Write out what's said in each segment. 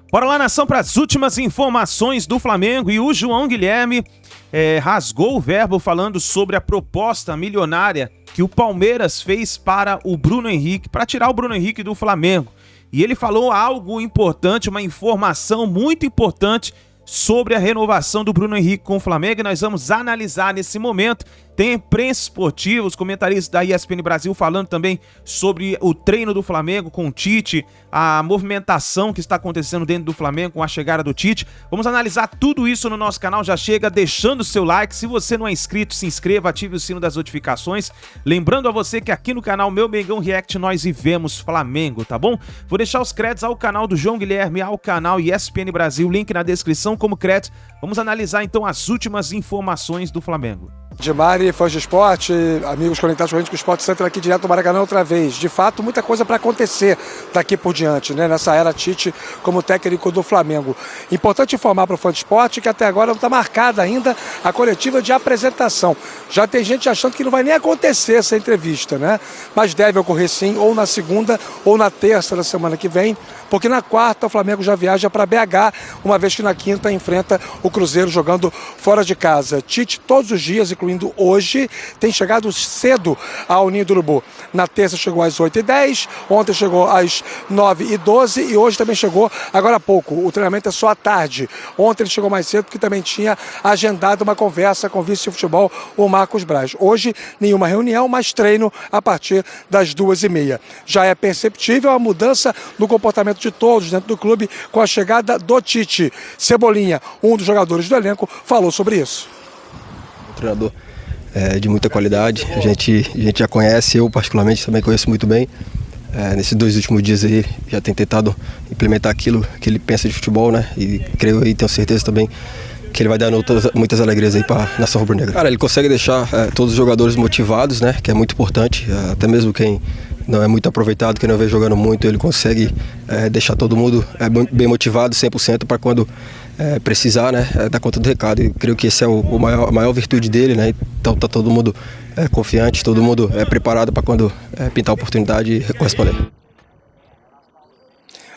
Bora lá, nação, para as últimas informações do Flamengo. E o João Guilherme rasgou o verbo falando sobre a proposta milionária que o Palmeiras fez para o Bruno Henrique, para tirar o Bruno Henrique do Flamengo. E ele falou algo importante, uma informação muito importante sobre a renovação do Bruno Henrique com o Flamengo, e nós vamos analisar nesse momento. Tem imprensa esportiva, os comentaristas da ESPN Brasil falando também sobre o treino do Flamengo com o Tite, a movimentação que está acontecendo dentro do Flamengo com a chegada do Tite. Vamos analisar tudo isso no nosso canal. Já chega deixando o seu like. Se você não é inscrito, se inscreva, ative o sino das notificações. Lembrando a você que aqui no canal Meu Mengão React nós vivemos Flamengo, tá bom? Vou deixar os créditos ao canal do João Guilherme, ao canal ESPN Brasil, link na descrição como crédito. Vamos analisar então as últimas informações do Flamengo. Dimari, fãs de esporte, amigos conectados com a gente, que o Sport Center aqui direto do Maracanã outra vez. De fato, muita coisa para acontecer daqui por diante, né? Nessa era Tite como técnico do Flamengo. Importante informar para o fã de esporte que até agora não está marcada ainda a coletiva de apresentação. Já tem gente achando que não vai nem acontecer essa entrevista, né? Mas deve ocorrer sim, ou na segunda ou na terça da semana que vem, porque na quarta o Flamengo já viaja para BH, uma vez que na quinta enfrenta o Cruzeiro jogando fora de casa. Tite todos os dias, incluindo hoje, tem chegado cedo ao Ninho do Urubu. Na terça chegou às 8h10, ontem chegou às 9h12 e hoje também chegou agora há pouco. O treinamento é só à tarde. Ontem ele chegou mais cedo porque também tinha agendado uma conversa com o vice de futebol, o Marcos Braz. Hoje, nenhuma reunião, mas treino a partir das 2h30. Já é perceptível a mudança no comportamento de todos dentro do clube com a chegada do Tite. Cebolinha, um dos jogadores do elenco, falou sobre isso. Um treinador de muita qualidade, a gente já conhece, eu particularmente também conheço muito bem. Nesses 2 últimos dias aí já tem tentado implementar aquilo que ele pensa de futebol, né? E creio e tenho certeza também que ele vai dar muitas alegrias aí para a nação rubro-negra. Cara, ele consegue deixar todos os jogadores motivados, né? Que é muito importante, até mesmo quem não é muito aproveitado, quem não vem jogando muito, ele consegue deixar todo mundo bem motivado 100% para quando precisar, né, dar conta do recado. E creio que esse é a maior virtude dele, né? Então tá todo mundo confiante, todo mundo preparado para quando pintar a oportunidade corresponder.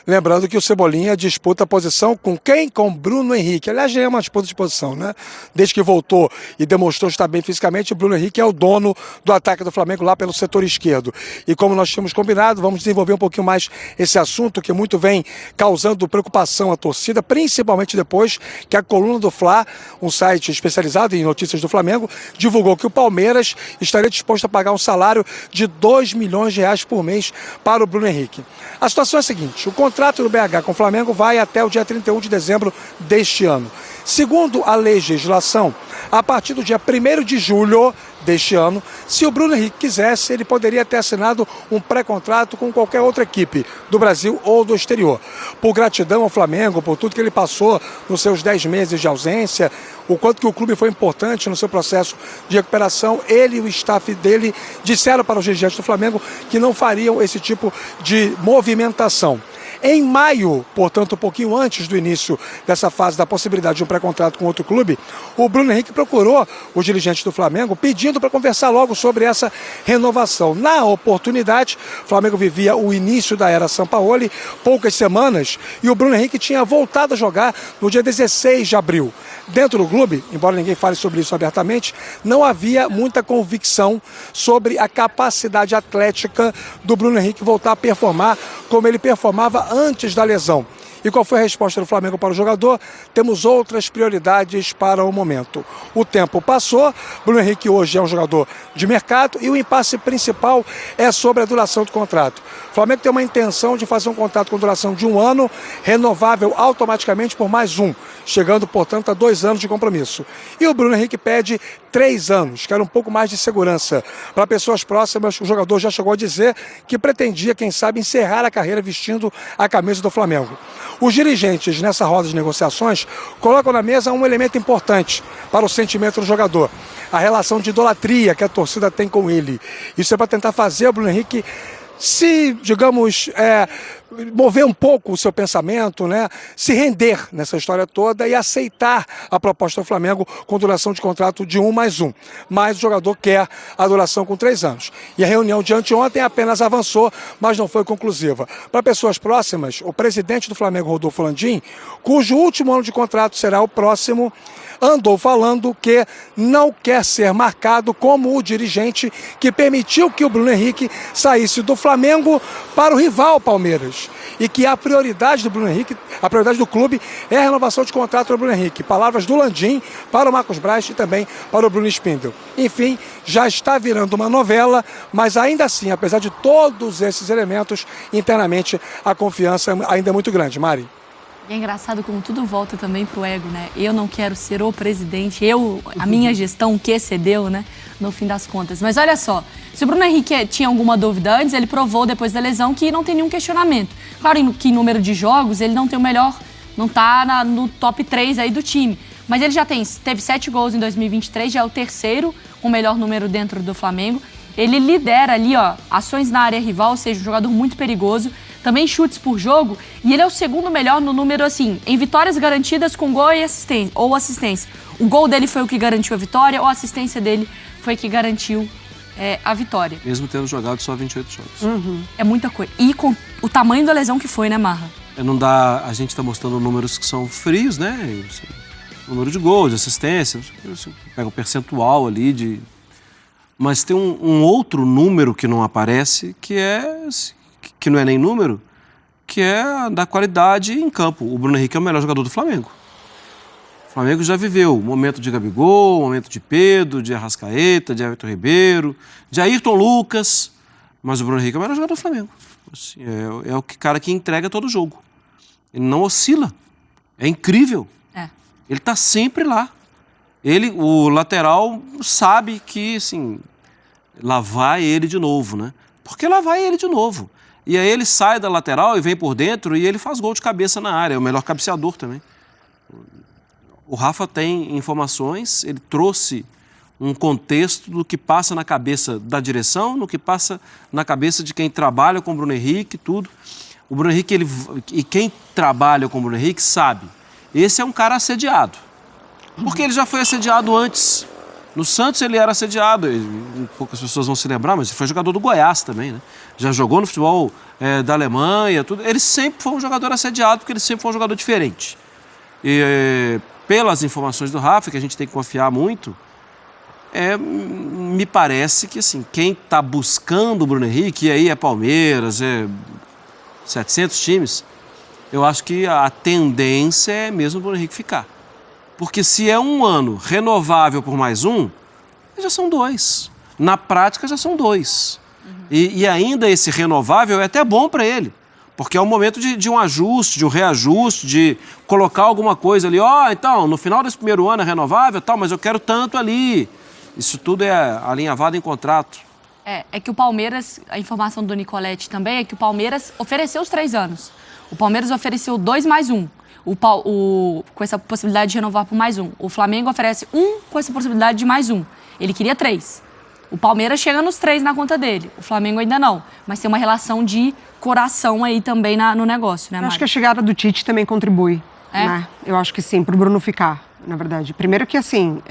Lembrando que o Cebolinha disputa a posição com quem? Com Bruno Henrique. Aliás, já é uma disputa de posição, né? Desde que voltou e demonstrou estar bem fisicamente, o Bruno Henrique é o dono do ataque do Flamengo lá pelo setor esquerdo. E como nós tínhamos combinado, vamos desenvolver um pouquinho mais esse assunto que muito vem causando preocupação à torcida, principalmente depois que a Coluna do Fla, um site especializado em notícias do Flamengo, divulgou que o Palmeiras estaria disposto a pagar um salário de R$2 milhões por mês para o Bruno Henrique. A situação é a seguinte: o contrato do BH com o Flamengo vai até o dia 31 de dezembro deste ano. Segundo a legislação, a partir do dia 1º de julho deste ano, se o Bruno Henrique quisesse, ele poderia ter assinado um pré-contrato com qualquer outra equipe do Brasil ou do exterior. Por gratidão ao Flamengo, por tudo que ele passou nos seus 10 meses de ausência, o quanto que o clube foi importante no seu processo de recuperação, ele e o staff dele disseram para os dirigentes do Flamengo que não fariam esse tipo de movimentação. Em maio, portanto, um pouquinho antes do início dessa fase da possibilidade de um pré-contrato com outro clube, o Bruno Henrique procurou os dirigentes do Flamengo pedindo para conversar logo sobre essa renovação. Na oportunidade, o Flamengo vivia o início da era Sampaoli, poucas semanas, e o Bruno Henrique tinha voltado a jogar no dia 16 de abril. Dentro do clube, embora ninguém fale sobre isso abertamente, não havia muita convicção sobre a capacidade atlética do Bruno Henrique voltar a performar como ele performava antes da lesão. E qual foi a resposta do Flamengo para o jogador? Temos outras prioridades para o momento. O tempo passou, Bruno Henrique hoje é um jogador de mercado e o impasse principal é sobre a duração do contrato. O Flamengo tem uma intenção de fazer um contrato com duração de 1 ano, renovável automaticamente por mais 1, chegando, portanto, a 2 anos de compromisso. E o Bruno Henrique pede 3 anos, quer um pouco mais de segurança. Para pessoas próximas, o jogador já chegou a dizer que pretendia, quem sabe, encerrar a carreira vestindo a camisa do Flamengo. Os dirigentes, nessa roda de negociações, colocam na mesa um elemento importante para o sentimento do jogador: a relação de idolatria que a torcida tem com ele. Isso é para tentar fazer o Bruno Henrique se, digamos, mover um pouco o seu pensamento, né? Se render nessa história toda e aceitar a proposta do Flamengo com duração de contrato de 1+1. Mas o jogador quer a duração com 3 anos. E a reunião de anteontem apenas avançou, mas não foi conclusiva. Para pessoas próximas, o presidente do Flamengo, Rodolfo Landim, cujo último ano de contrato será o próximo, andou falando que não quer ser marcado como o dirigente que permitiu que o Bruno Henrique saísse do Flamengo para o rival Palmeiras. E que a prioridade do Bruno Henrique, a prioridade do clube é a renovação de contrato do Bruno Henrique. Palavras do Landim para o Marcos Braz e também para o Bruno Spindel. Enfim, já está virando uma novela, mas ainda assim, apesar de todos esses elementos, internamente a confiança ainda é muito grande. Mari? É engraçado como tudo volta também pro ego, né? Eu não quero ser o presidente, a minha gestão que excedeu, né? No fim das contas. Mas olha só, se o Bruno Henrique tinha alguma dúvida antes, ele provou depois da lesão que não tem nenhum questionamento. Claro que em número de jogos ele não tem o melhor, não tá no top 3 aí do time. Mas ele já teve 7 gols em 2023, já é o terceiro com o melhor número dentro do Flamengo. Ele lidera ali, ó, ações na área rival, ou seja, um jogador muito perigoso. Também chutes por jogo, e ele é o segundo melhor no número, assim, em vitórias garantidas com gol e assistência. O gol dele foi o que garantiu a vitória, ou a assistência dele foi que garantiu a vitória. Mesmo tendo jogado só 28 jogos. É muita coisa. E com o tamanho da lesão que foi, né, Marra? Não dá, a gente está mostrando números que são frios, né? Assim, número de gols, de assistência, pega o percentual ali Mas tem um outro número que não aparece, que não é nem número, que é da qualidade em campo. O Bruno Henrique é o melhor jogador do Flamengo. O Flamengo já viveu o momento de Gabigol, o momento de Pedro, de Arrascaeta, de Everton Ribeiro, de Ayrton Lucas, mas o Bruno Henrique é o melhor jogador do Flamengo. Assim, é o cara que entrega todo jogo. Ele não oscila. É incrível. Ele está sempre lá. O lateral, sabe que, assim, lá vai ele de novo, né? Porque lá vai ele de novo. E aí ele sai da lateral e vem por dentro e ele faz gol de cabeça na área. É o melhor cabeceador também. O Rafa tem informações, ele trouxe um contexto do que passa na cabeça da direção, no que passa na cabeça de quem trabalha com o Bruno Henrique, tudo. O Bruno Henrique, e quem trabalha com o Bruno Henrique sabe, esse é um cara assediado. Porque ele já foi assediado antes. No Santos ele era assediado, poucas pessoas vão se lembrar, mas ele foi jogador do Goiás também, né? Já jogou no futebol da Alemanha, tudo. Ele sempre foi um jogador assediado, porque ele sempre foi um jogador diferente. E pelas informações do Rafa, que a gente tem que confiar muito, me parece que, assim, quem está buscando o Bruno Henrique, e aí é Palmeiras, 700 times, eu acho que a tendência é mesmo o Bruno Henrique ficar. Porque se é um ano renovável por mais um, já são 2. Na prática, já são 2. E ainda esse renovável é até bom para ele. Porque é um momento de um ajuste, de um reajuste, de colocar alguma coisa ali. Então, no final desse primeiro ano é renovável, mas eu quero tanto ali. Isso tudo é alinhavado em contrato. É que o Palmeiras, a informação do Nicoletti também, é que o Palmeiras ofereceu os 3 anos. O Palmeiras ofereceu 2+1. Com essa possibilidade de renovar por mais um. O Flamengo oferece 1 com essa possibilidade de mais 1. Ele queria 3. O Palmeiras chega nos 3 na conta dele. O Flamengo ainda não. Mas tem uma relação de coração aí também no negócio, né, Mari? Eu acho que a chegada do Tite também contribui. Né? Eu acho que sim, pro Bruno ficar, na verdade. Primeiro que, assim,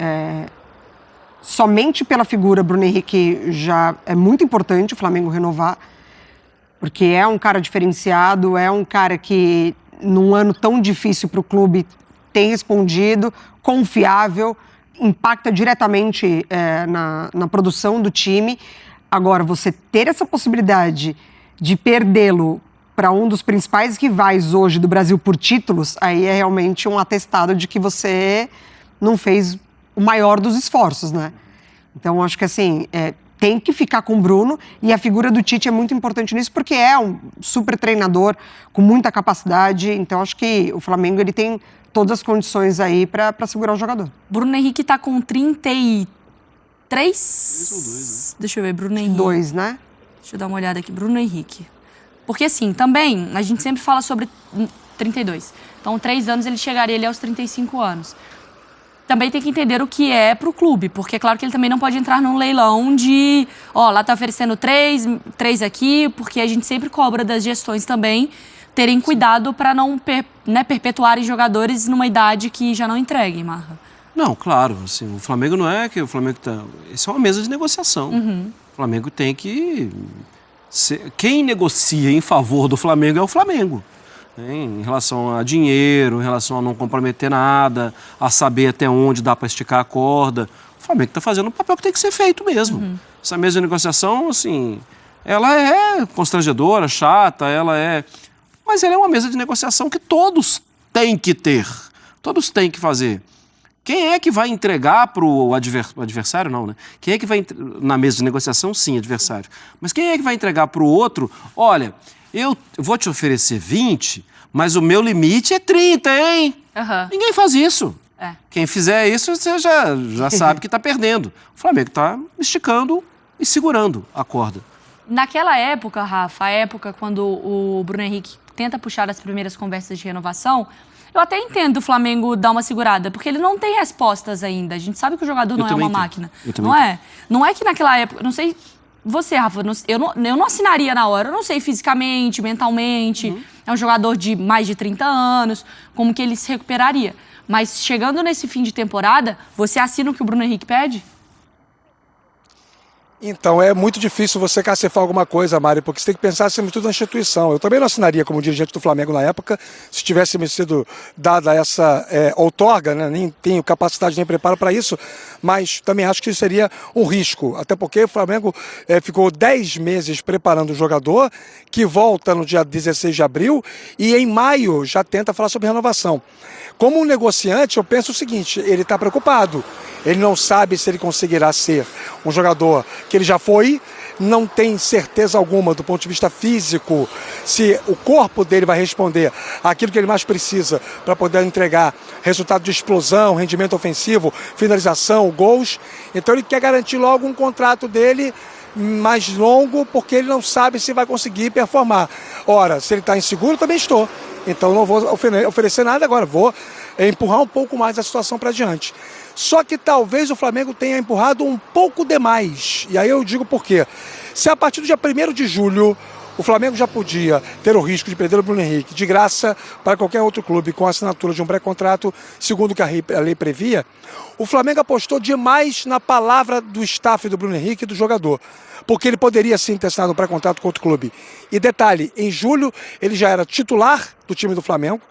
somente pela figura Bruno Henrique já é muito importante o Flamengo renovar. Porque é um cara diferenciado, é um cara que, num ano tão difícil para o clube, tem respondido, confiável, impacta diretamente na produção do time. Agora, você ter essa possibilidade de perdê-lo para um dos principais rivais hoje do Brasil por títulos, aí é realmente um atestado de que você não fez o maior dos esforços, né? Então, acho que, assim, tem que ficar com o Bruno, e a figura do Tite é muito importante nisso, porque é um super treinador com muita capacidade. Então, acho que o Flamengo ele tem todas as condições aí para segurar o jogador. Bruno Henrique tá com 33? 3 ou 2, né? Deixa eu ver, Bruno Henrique. 2, né? Deixa eu dar uma olhada aqui, Bruno Henrique. Porque, assim, também, a gente sempre fala sobre 32. Então, 3 anos ele chegaria ali aos 35 anos. também tem que entender o que é pro clube, porque é claro que ele também não pode entrar num leilão de, lá tá oferecendo 3 aqui, porque a gente sempre cobra das gestões também terem cuidado para não perpetuarem jogadores numa idade que já não entreguem, Marra. Não, claro, assim, o Flamengo não é que o Flamengo tá... Isso é uma mesa de negociação. O Flamengo tem que... Quem negocia em favor do Flamengo é o Flamengo. Em relação a dinheiro, em relação a não comprometer nada, a saber até onde dá para esticar a corda. O Flamengo está fazendo o papel que tem que ser feito mesmo. Essa mesa de negociação, assim, ela é constrangedora, chata, mas ela é uma mesa de negociação que todos têm que ter. Todos têm que fazer. Quem é que vai entregar para o adversário? Não, né? Quem é que vai... Na mesa de negociação, sim, adversário. Mas quem é que vai entregar para o outro? Olha, eu vou te oferecer 20, mas o meu limite é 30, hein? Ninguém faz isso. Quem fizer isso, você já sabe que está perdendo. O Flamengo está esticando e segurando a corda. Naquela época, Rafa, a época quando o Bruno Henrique tenta puxar as primeiras conversas de renovação, eu até entendo o Flamengo dar uma segurada, porque ele não tem respostas ainda. A gente sabe que o jogador não é uma máquina. Não é? Não é que naquela época... Não sei você, Rafa, eu não assinaria na hora. Eu não sei fisicamente, mentalmente. É um jogador de mais de 30 anos. Como que ele se recuperaria? Mas chegando nesse fim de temporada, você assina o que o Bruno Henrique pede? Então, é muito difícil você cacifar alguma coisa, Mário, porque você tem que pensar acima de tudo na instituição. Eu também não assinaria como dirigente do Flamengo na época, se tivesse me sido dada essa outorga, né? Nem tenho capacidade nem preparo para isso, mas também acho que isso seria um risco, até porque o Flamengo ficou 10 meses preparando o jogador, que volta no dia 16 de abril, e em maio já tenta falar sobre renovação. Como um negociante, eu penso o seguinte, ele está preocupado. Ele não sabe se ele conseguirá ser um jogador que ele já foi, não tem certeza alguma do ponto de vista físico se o corpo dele vai responder àquilo que ele mais precisa para poder entregar resultado de explosão, rendimento ofensivo, finalização, gols. Então ele quer garantir logo um contrato dele mais longo, porque ele não sabe se vai conseguir performar. Ora, se ele está inseguro, também estou. Então não vou oferecer nada agora, vou empurrar um pouco mais a situação para diante. Só que talvez o Flamengo tenha empurrado um pouco demais. E aí eu digo por quê. Se a partir do dia 1º de julho o Flamengo já podia ter o risco de perder o Bruno Henrique de graça para qualquer outro clube com a assinatura de um pré-contrato, segundo o que a lei previa, o Flamengo apostou demais na palavra do staff do Bruno Henrique e do jogador, porque ele poderia sim ter assinado um pré-contrato com outro clube. E detalhe, em julho ele já era titular do time do Flamengo,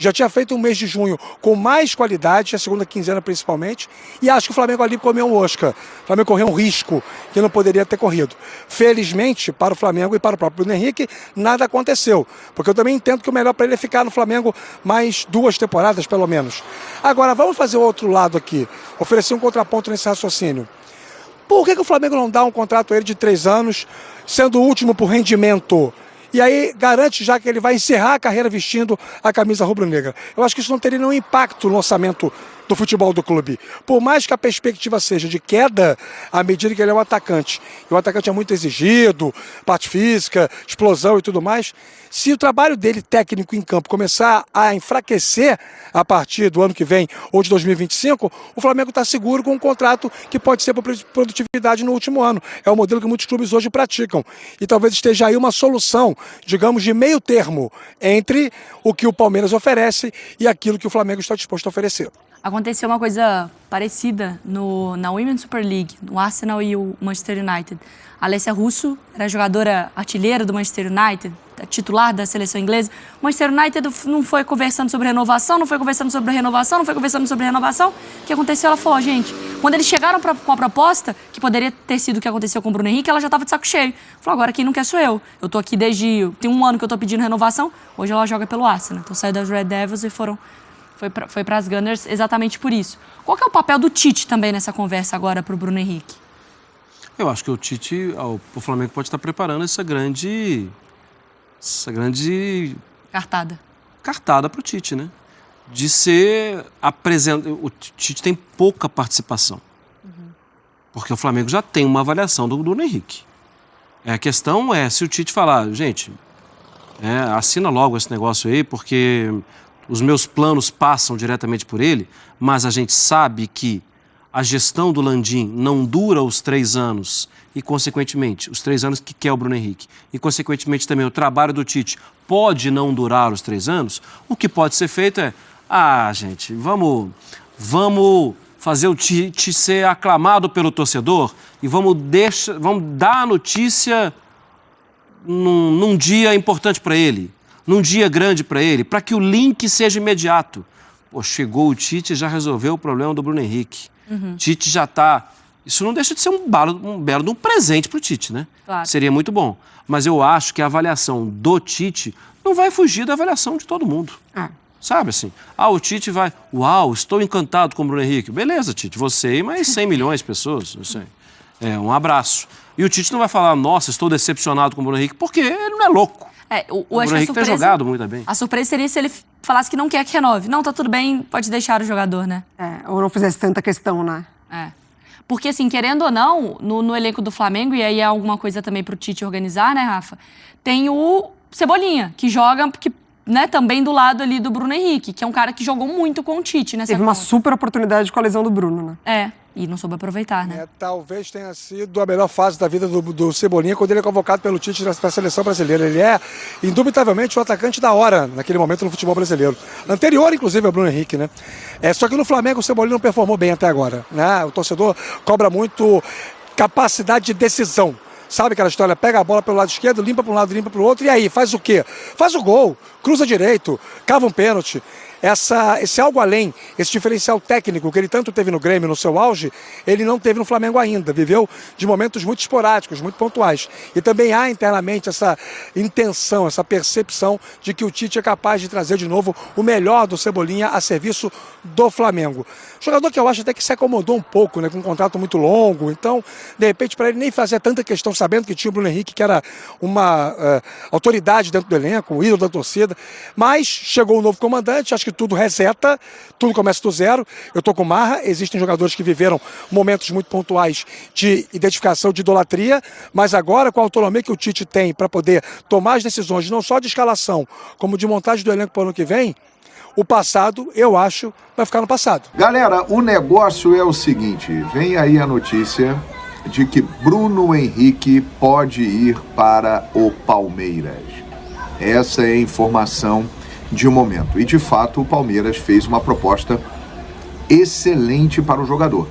já tinha feito um mês de junho com mais qualidade, a segunda quinzena principalmente, e acho que o Flamengo ali comeu um osca. O Flamengo correu um risco que não poderia ter corrido. Felizmente, para o Flamengo e para o próprio Bruno Henrique, nada aconteceu, porque eu também entendo que o melhor para ele é ficar no Flamengo mais 2 temporadas, pelo menos. Agora, vamos fazer o outro lado aqui, oferecer um contraponto nesse raciocínio. Por que o Flamengo não dá um contrato a ele de 3 anos, sendo o último por rendimento? E aí garante já que ele vai encerrar a carreira vestindo a camisa rubro-negra. Eu acho que isso não teria nenhum impacto no orçamento do futebol do clube. Por mais que a perspectiva seja de queda, à medida que ele é um atacante, e o atacante é muito exigido, parte física, explosão e tudo mais, se o trabalho dele técnico em campo começar a enfraquecer a partir do ano que vem ou de 2025, o Flamengo está seguro com um contrato que pode ser por produtividade no último ano. É o modelo que muitos clubes hoje praticam. E talvez esteja aí uma solução, digamos, de meio termo entre o que o Palmeiras oferece e aquilo que o Flamengo está disposto a oferecer. Aconteceu uma coisa parecida na Women's Super League, no Arsenal e o Manchester United. A Alessia Russo era jogadora artilheira do Manchester United, titular da seleção inglesa. O Manchester United não foi conversando sobre renovação, não foi conversando sobre renovação, não foi conversando sobre renovação. O que aconteceu? Ela falou, gente, quando eles chegaram com a proposta, que poderia ter sido o que aconteceu com o Bruno Henrique, ela já estava de saco cheio. Falou, agora quem não quer sou eu. Eu tô aqui tem 1 ano que eu tô pedindo renovação, hoje ela joga pelo Arsenal. Então saiu das Red Devils e foi para as Gunners exatamente por isso. Qual que é o papel do Tite também nessa conversa agora para o Bruno Henrique? Eu acho que o Tite, o Flamengo pode estar preparando essa grande cartada para o Tite, né? De ser apresentado. O Tite tem pouca participação. Porque o Flamengo já tem uma avaliação do Bruno Henrique. A questão é se o Tite falar, gente, assina logo esse negócio aí, porque os meus planos passam diretamente por ele, mas a gente sabe que a gestão do Landim não dura os 3 anos e, consequentemente, os 3 anos que quer o Bruno Henrique, e, consequentemente, também o trabalho do Tite pode não durar os 3 anos, o que pode ser feito é, gente, vamos fazer o Tite ser aclamado pelo torcedor e vamos dar a notícia num dia importante para ele, num dia grande para ele, para que o link seja imediato. Pô, chegou o Tite e já resolveu o problema do Bruno Henrique. Tite já está... Isso não deixa de ser um belo de um presente para o Tite, né? Claro. Seria muito bom. Mas eu acho que a avaliação do Tite não vai fugir da avaliação de todo mundo. Sabe assim? O Tite vai... Uau, estou encantado com o Bruno Henrique. Beleza, Tite, você e mais 100 milhões de pessoas. Não sei. Um abraço. E o Tite não vai falar, nossa, estou decepcionado com o Bruno Henrique, porque ele não é louco. O Bruno Henrique tem jogado muito bem. A surpresa seria se ele falasse que não quer que renove. Não, tá tudo bem, pode deixar o jogador, né? Ou não fizesse tanta questão, né? Porque, assim, querendo ou não, no elenco do Flamengo, e aí é alguma coisa também pro Tite organizar, né, Rafa? Tem o Cebolinha, que joga, né, também do lado ali do Bruno Henrique, que é um cara que jogou muito com o Tite nessa Teve uma super oportunidade com a lesão do Bruno, né? E não soube aproveitar, né? Talvez tenha sido a melhor fase da vida do Cebolinha quando ele é convocado pelo Tite para a seleção brasileira. Ele é, indubitavelmente, o atacante da hora naquele momento no futebol brasileiro. Anterior, inclusive, ao Bruno Henrique, né? Só que no Flamengo o Cebolinha não performou bem até agora, né? O torcedor cobra muito capacidade de decisão. Sabe aquela história? Pega a bola pelo lado esquerdo, limpa para um lado, limpa para o outro, e aí, faz o quê? Faz o gol, cruza direito, cava um pênalti. Esse algo além, esse diferencial técnico que ele tanto teve no Grêmio no seu auge, ele não teve no Flamengo ainda. Viveu de momentos muito esporádicos, muito pontuais. E também há internamente essa intenção, essa percepção de que o Tite é capaz de trazer de novo o melhor do Cebolinha a serviço do Flamengo. Jogador que eu acho até que se acomodou um pouco, né, com um contrato muito longo. Então, de repente, para ele nem fazer tanta questão, sabendo que tinha o Bruno Henrique, que era uma autoridade dentro do elenco, um ídolo da torcida. Mas chegou um novo comandante, acho que tudo reseta, tudo começa do zero. Eu estou com Marra, existem jogadores que viveram momentos muito pontuais de identificação, de idolatria, mas agora com a autonomia que o Tite tem para poder tomar as decisões, não só de escalação, como de montagem do elenco para o ano que vem, o passado, eu acho, vai ficar no passado. Galera, o negócio é o seguinte, vem aí a notícia de que Bruno Henrique pode ir para o Palmeiras. Essa é a informação de um momento. E, de fato, o Palmeiras fez uma proposta excelente para o jogador.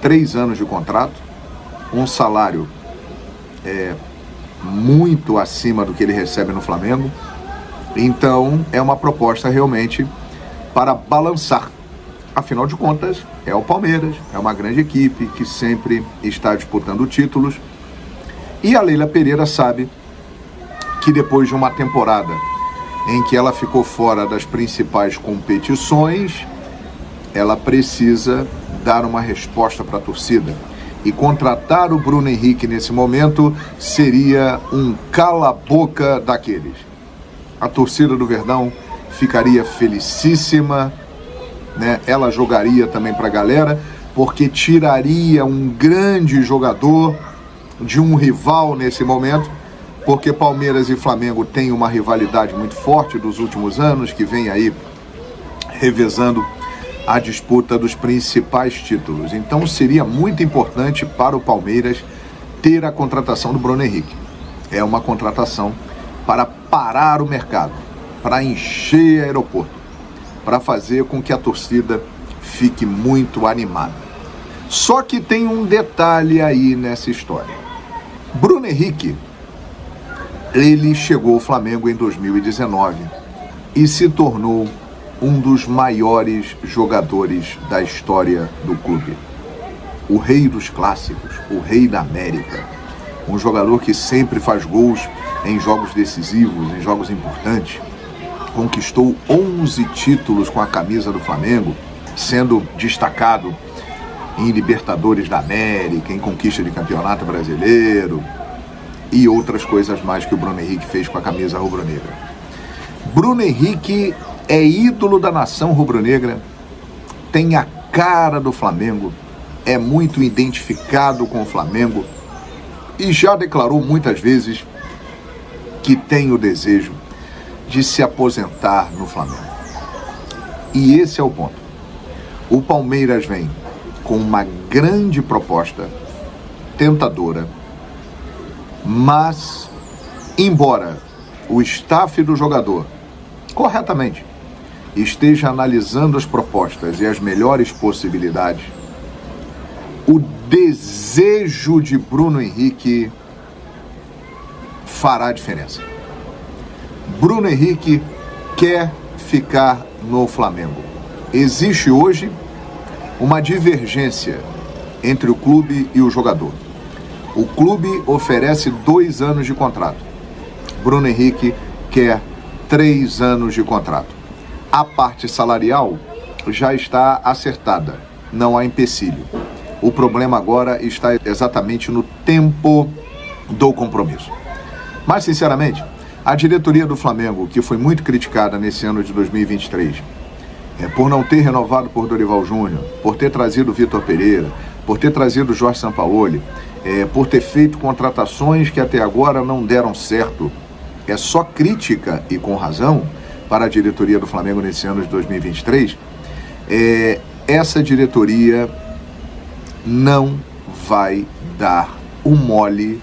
3 anos de contrato, um salário muito acima do que ele recebe no Flamengo. Então, é uma proposta realmente para balançar. Afinal de contas, é o Palmeiras, é uma grande equipe que sempre está disputando títulos. E a Leila Pereira sabe que depois de uma temporada em que ela ficou fora das principais competições, ela precisa dar uma resposta para a torcida. E contratar o Bruno Henrique nesse momento seria um cala-boca daqueles. A torcida do Verdão ficaria felicíssima, né? Ela jogaria também para a galera, porque tiraria um grande jogador de um rival nesse momento, porque Palmeiras e Flamengo têm uma rivalidade muito forte dos últimos anos, que vem aí revezando a disputa dos principais títulos. Então seria muito importante para o Palmeiras ter a contratação do Bruno Henrique. É uma contratação para parar o mercado, para encher aeroporto, para fazer com que a torcida fique muito animada. Só que tem um detalhe aí nessa história. Bruno Henrique, ele chegou ao Flamengo em 2019 e se tornou um dos maiores jogadores da história do clube. O rei dos clássicos, o rei da América. Um jogador que sempre faz gols em jogos decisivos, em jogos importantes. Conquistou 11 títulos com a camisa do Flamengo, sendo destacado em Libertadores da América, em conquista de campeonato brasileiro e outras coisas mais que o Bruno Henrique fez com a camisa rubro-negra. Bruno Henrique é ídolo da nação rubro-negra, tem a cara do Flamengo, é muito identificado com o Flamengo e já declarou muitas vezes que tem o desejo de se aposentar no Flamengo. E esse é o ponto. O Palmeiras vem com uma grande proposta, tentadora, mas, embora o staff do jogador, corretamente, esteja analisando as propostas e as melhores possibilidades, o desejo de Bruno Henrique fará a diferença. Bruno Henrique quer ficar no Flamengo. Existe hoje uma divergência entre o clube e o jogador. O clube oferece 2 anos de contrato. Bruno Henrique quer 3 anos de contrato. A parte salarial já está acertada, não há empecilho. O problema agora está exatamente no tempo do compromisso. Mas, sinceramente, a diretoria do Flamengo, que foi muito criticada nesse ano de 2023, por não ter renovado por Dorival Júnior, por ter trazido o Vitor Pereira, por ter trazido o Jorge Sampaoli, por ter feito contratações que até agora não deram certo, é só crítica, e com razão, para a diretoria do Flamengo nesse ano de 2023, essa diretoria não vai dar o mole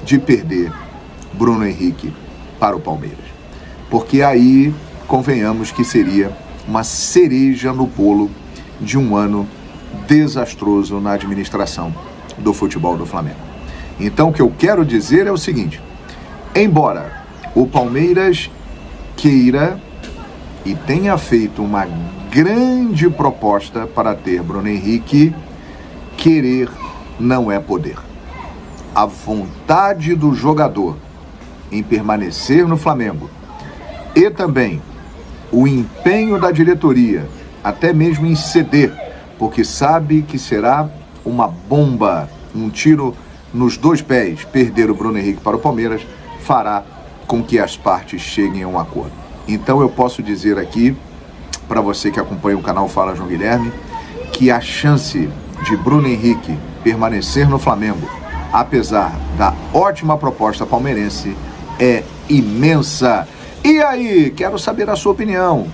de perder Bruno Henrique para o Palmeiras. Porque aí, convenhamos que seria uma cereja no bolo de um ano desastroso na administração do futebol do Flamengo. Então, o que eu quero dizer é o seguinte: embora o Palmeiras queira e tenha feito uma grande proposta para ter Bruno Henrique, querer não é poder. A vontade do jogador em permanecer no Flamengo e também o empenho da diretoria, até mesmo em ceder, porque sabe que será uma bomba, um tiro nos 2 pés, perder o Bruno Henrique para o Palmeiras, fará com que as partes cheguem a um acordo. Então eu posso dizer aqui, para você que acompanha o canal Fala João Guilherme, que a chance de Bruno Henrique permanecer no Flamengo, apesar da ótima proposta palmeirense, é imensa. E aí, quero saber a sua opinião.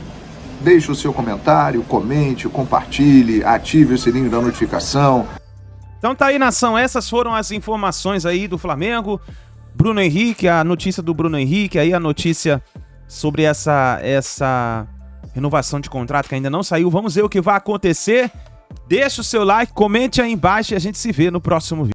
Deixe o seu comentário, comente, compartilhe, ative o sininho da notificação. Então tá aí, nação, essas foram as informações aí do Flamengo. Bruno Henrique, a notícia do Bruno Henrique, aí a notícia sobre essa renovação de contrato que ainda não saiu. Vamos ver o que vai acontecer. Deixa o seu like, comente aí embaixo e a gente se vê no próximo vídeo.